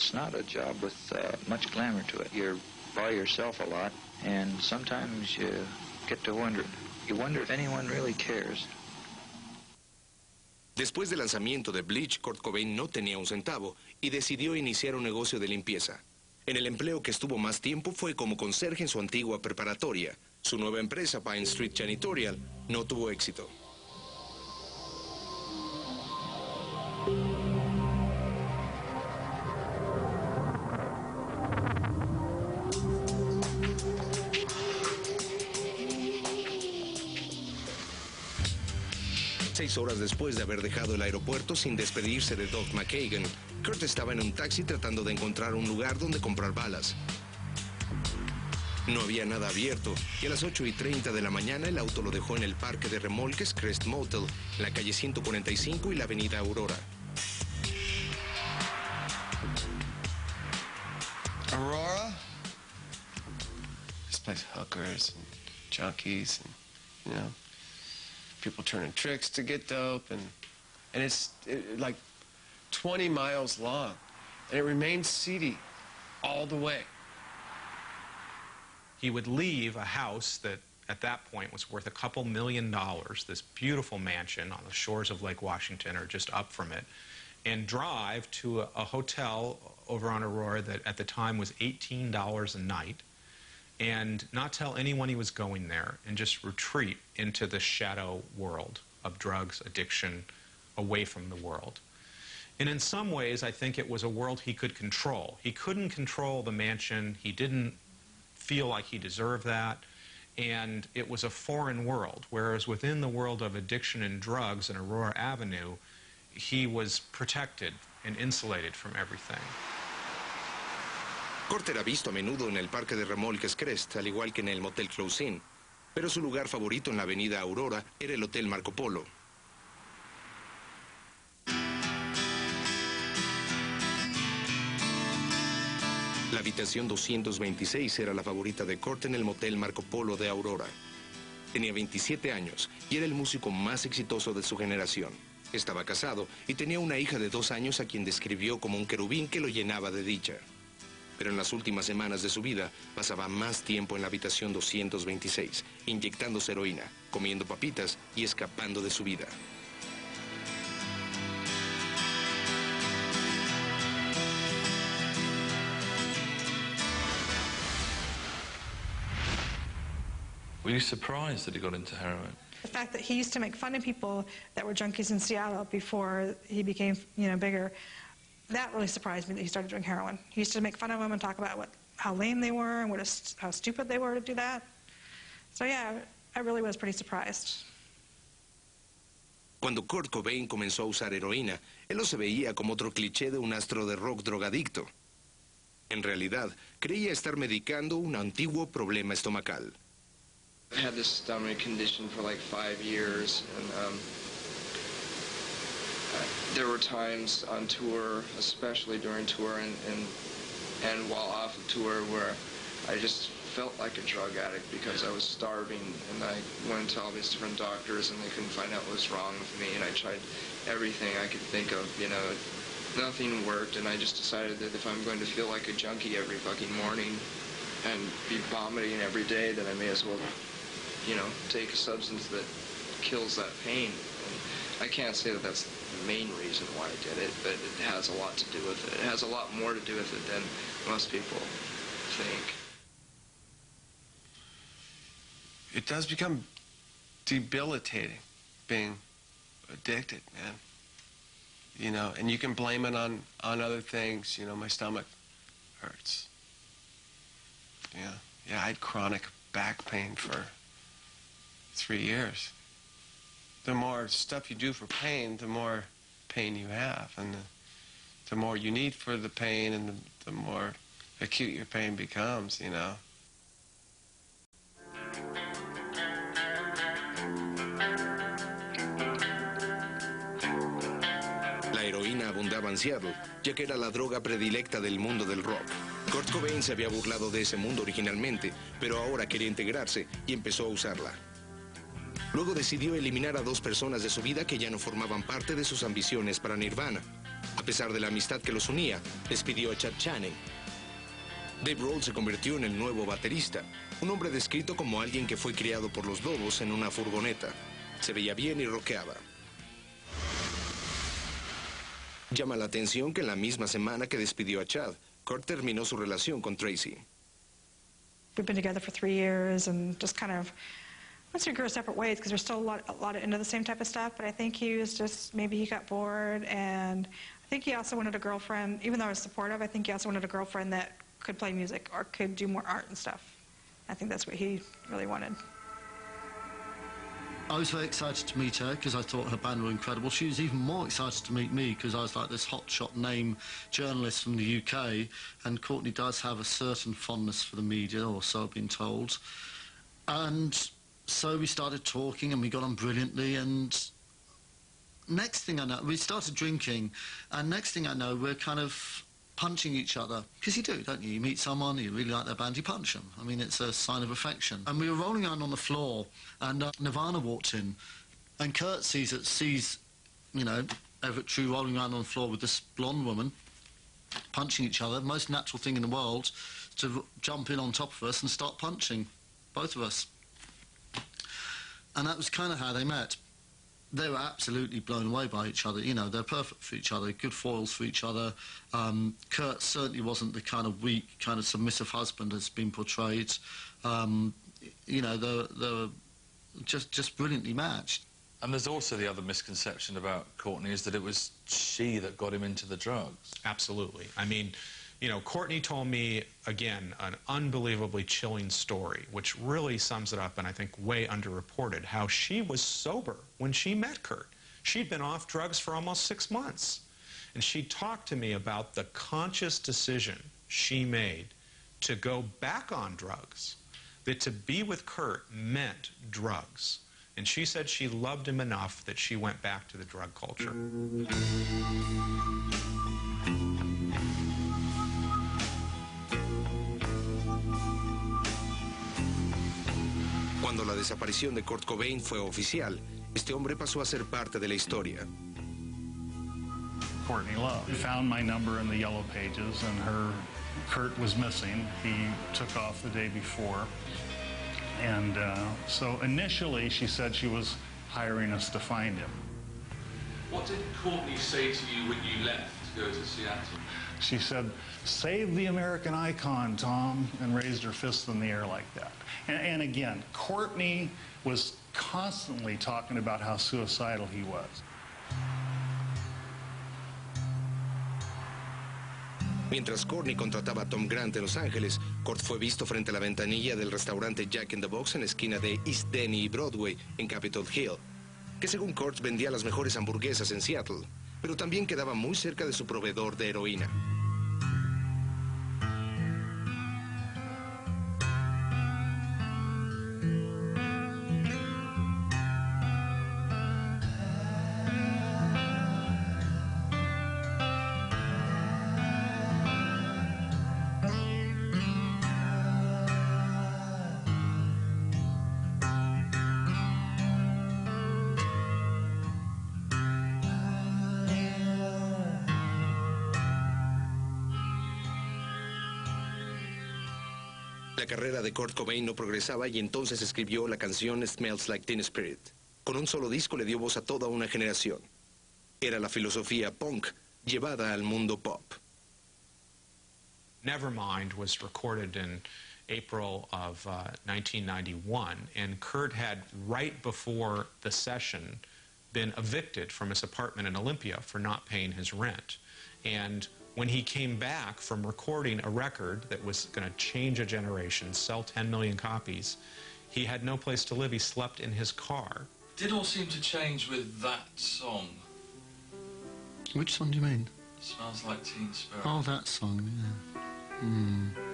It's not a job with much glamour to it. You're by yourself a lot, and sometimes you get to wonder. You wonder if anyone really cares. Después del lanzamiento de Bleach, Kurt Cobain no tenía un centavo y decidió iniciar un negocio de limpieza. En el empleo que estuvo más tiempo fue como conserje en su antigua preparatoria. Su nueva empresa, Pine Street Janitorial, no tuvo éxito. Seis horas después de haber dejado el aeropuerto sin despedirse de Doc McKagan, Kurt estaba en un taxi tratando de encontrar un lugar donde comprar balas. No había nada abierto y a las 8:30 de la mañana el auto lo dejó en el parque de remolques Crest Motel, en la calle 145 y la avenida Aurora. Aurora? This place hookers and junkies and, you know, people turning tricks to get dope, and it's like 20 miles long, and it remains seedy all the way. He would leave a house that at that point was worth $2 million, this beautiful mansion on the shores of Lake Washington or just up from it, and drive to a hotel over on Aurora that at the time was $18 a night, and not tell anyone he was going there, and just retreat into the shadow world of drugs, addiction, away from the world. And in some ways, I think it was a world he could control. He couldn't control the mansion. He didn't feel like he deserved that. And it was a foreign world, whereas within the world of addiction and drugs in Aurora Avenue, he was protected and insulated from everything. Kurt era visto a menudo en el parque de remolques Crest, al igual que en el motel Close-In, pero su lugar favorito en la avenida Aurora era el Hotel Marco Polo. La habitación 226 era la favorita de Kurt en el motel Marco Polo de Aurora. Tenía 27 años y era el músico más exitoso de su generación. Estaba casado y tenía una hija de 2 años a quien describió como un querubín que lo llenaba de dicha. Pero en las últimas semanas de su vida pasaba más tiempo en la habitación 226, inyectándose heroína, comiendo papitas y escapando de su vida. Were you surprised that he got into heroin? The fact that he used to make fun of people that were junkies in Seattle before he became, bigger, that really surprised me that he started doing heroin. He used to make fun of them and talk about how lame they were and how stupid they were to do that. So yeah, I really was pretty surprised. Cuando Kurt Cobain comenzó a usar heroína, él no se veía como otro cliché de un astro de rock drogadicto. En realidad, creía estar medicando un antiguo problema estomacal. I had this stomach condition for like 5 years, and there were times on tour, especially during tour and while off of tour, where I just felt like a drug addict because I was starving, and I went to all these different doctors and they couldn't find out what was wrong with me, and I tried everything I could think of, nothing worked, and I just decided that if I'm going to feel like a junkie every fucking morning and be vomiting every day, then I may as well take a substance that kills that pain. And I can't say that that's the main reason why I did it, but it has a lot to do with it. It has a lot more to do with it than most people think. It does become debilitating being addicted, man. And you can blame it on other things. My stomach hurts. Yeah, I had chronic back pain for 3 years. The more stuff you do for pain, the more pain you have, and the more you need for the pain, and the more acute your pain becomes, La heroína abundaba en Seattle, ya que era la droga predilecta del mundo del rock. Kurt Cobain se había burlado de ese mundo originalmente, pero ahora quería integrarse y empezó a usarla. Luego decidió eliminar a 2 personas de su vida que ya no formaban parte de sus ambiciones para Nirvana. A pesar de la amistad que los unía, despidió a Chad Channing. Dave Grohl se convirtió en el nuevo baterista, un hombre descrito como alguien que fue criado por los Lobos en una furgoneta. Se veía bien y rockeaba. Llama la atención que en la misma semana que despidió a Chad, Kurt terminó su relación con Tracy. We've been together for 3 years and just kind of, once we grew separate ways because we're still a lot into the same type of stuff, but I think he was just, maybe he got bored, and I think he also wanted a girlfriend, even though I was supportive, I think he also wanted a girlfriend that could play music or could do more art and stuff. I think that's what he really wanted. I was very excited to meet her because I thought her band were incredible. She was even more excited to meet me because I was like this hotshot name journalist from the UK, and Courtney does have a certain fondness for the media, or so I've been told. And so we started talking and we got on brilliantly, and next thing I know, we started drinking, and next thing I know, we're kind of punching each other. Because you do, don't you? You meet someone, you really like their band, you punch them. I mean, it's a sign of affection. And we were rolling around on the floor, and Nirvana walked in, and Kurt sees, you know, Everett True rolling around on the floor with this blonde woman, punching each other. Most natural thing in the world, to jump in on top of us and start punching, both of us. And that was kind of how they met. They were absolutely blown away by each other. You know, they're perfect for each other, good foils for each other. Kurt certainly wasn't the kind of weak, kind of submissive husband that's been portrayed. You know, they were just brilliantly matched. And there's also the other misconception about Courtney is that it was she that got him into the drugs. Absolutely. I mean, you know, Courtney told me, again, an unbelievably chilling story, which really sums it up and I think way underreported, how she was sober when she met Kurt. She'd been off drugs for almost 6 months. And she talked to me about the conscious decision she made to go back on drugs, that to be with Kurt meant drugs. And she said she loved him enough that she went back to the drug culture. Cuando la desaparición de Kurt Cobain fue oficial, este hombre pasó a ser parte de la historia. Courtney Love found my number in the yellow pages, and Kurt was missing. He took off the day before. And so initially she said she was hiring us to find him. What did Courtney say to you when you left to go to Seattle? She said, "Save the American icon, Tom," and raised her fist in the air like that. And again, Courtney was constantly talking about how suicidal he was. Mientras Courtney contrataba a Tom Grant en Los Ángeles, Kurt fue visto frente a la ventanilla del restaurante Jack in the Box en la esquina de East Denny y Broadway, en Capitol Hill, que según Kurt vendía las mejores hamburguesas en Seattle, pero también quedaba muy cerca de su proveedor de heroína. La carrera de Kurt Cobain no progresaba y entonces escribió la canción Smells Like Teen Spirit. Con un solo disco le dio voz a toda una generación. Era la filosofía punk llevada al mundo pop. Nevermind was recorded in April of 1991, and Kurt had, right before the session, been evicted from his apartment in Olympia for not paying his rent. And when he came back from recording a record that was going to change a generation, sell 10 million copies, he had no place to live. He slept in his car. Did all seem to change with that song? Which song do you mean? Smells Like Teen Spirit. Oh, that song, yeah.